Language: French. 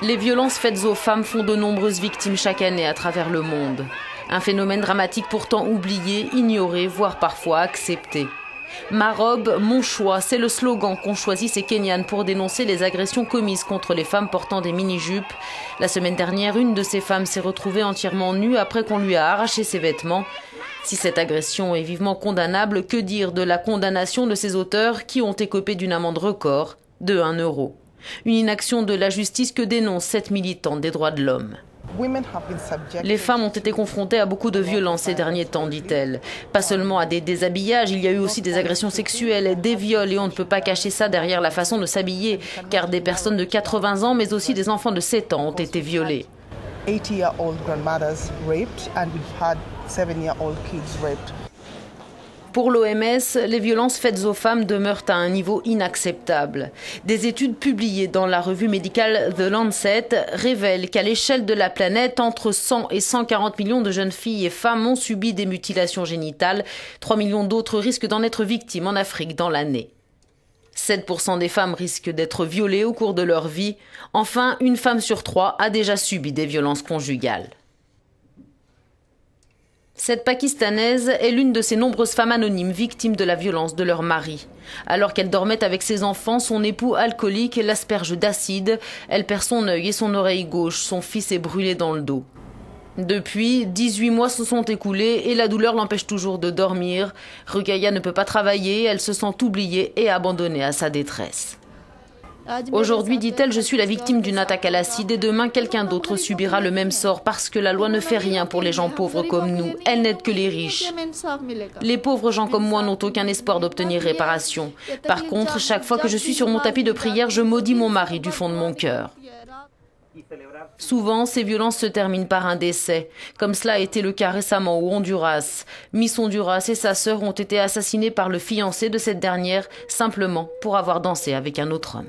Les violences faites aux femmes font de nombreuses victimes chaque année à travers le monde. Un phénomène dramatique pourtant oublié, ignoré, voire parfois accepté. Ma robe, mon choix, c'est le slogan qu'ont choisi ces Kenyanes pour dénoncer les agressions commises contre les femmes portant des mini-jupes. La semaine dernière, une de ces femmes s'est retrouvée entièrement nue après qu'on lui a arraché ses vêtements. Si cette agression est vivement condamnable, que dire de la condamnation de ses auteurs qui ont écopé d'une amende record de 1 euro. Une inaction de la justice que dénonce cette militante des droits de l'homme. Les femmes ont été confrontées à beaucoup de violences ces derniers temps, dit-elle. Pas seulement à des déshabillages, il y a eu aussi des agressions sexuelles, des viols, et on ne peut pas cacher ça derrière la façon de s'habiller, car des personnes de 80 ans, mais aussi des enfants de 7 ans ont été violés. 80-year-old grandmothers raped, and we've had 7-year-old kids raped. Pour l'OMS, les violences faites aux femmes demeurent à un niveau inacceptable. Des études publiées dans la revue médicale The Lancet révèlent qu'à l'échelle de la planète, entre 100 et 140 millions de jeunes filles et femmes ont subi des mutilations génitales. 3 millions d'autres risquent d'en être victimes en Afrique dans l'année. 7% des femmes risquent d'être violées au cours de leur vie. Enfin, une femme sur 3 a déjà subi des violences conjugales. Cette Pakistanaise est l'une de ces nombreuses femmes anonymes victimes de la violence de leur mari. Alors qu'elle dormait avec ses enfants, son époux alcoolique l'asperge d'acide. Elle perd son œil et son oreille gauche. Son fils est brûlé dans le dos. Depuis, 18 mois se sont écoulés et la douleur l'empêche toujours de dormir. Ruqayya ne peut pas travailler, elle se sent oubliée et abandonnée à sa détresse. Aujourd'hui, dit-elle, je suis la victime d'une attaque à l'acide et demain, quelqu'un d'autre subira le même sort parce que la loi ne fait rien pour les gens pauvres comme nous. Elle n'aide que les riches. Les pauvres gens comme moi n'ont aucun espoir d'obtenir réparation. Par contre, chaque fois que je suis sur mon tapis de prière, je maudis mon mari du fond de mon cœur. Souvent, ces violences se terminent par un décès, comme cela a été le cas récemment au Honduras. Miss Honduras et sa sœur ont été assassinées par le fiancé de cette dernière, simplement pour avoir dansé avec un autre homme.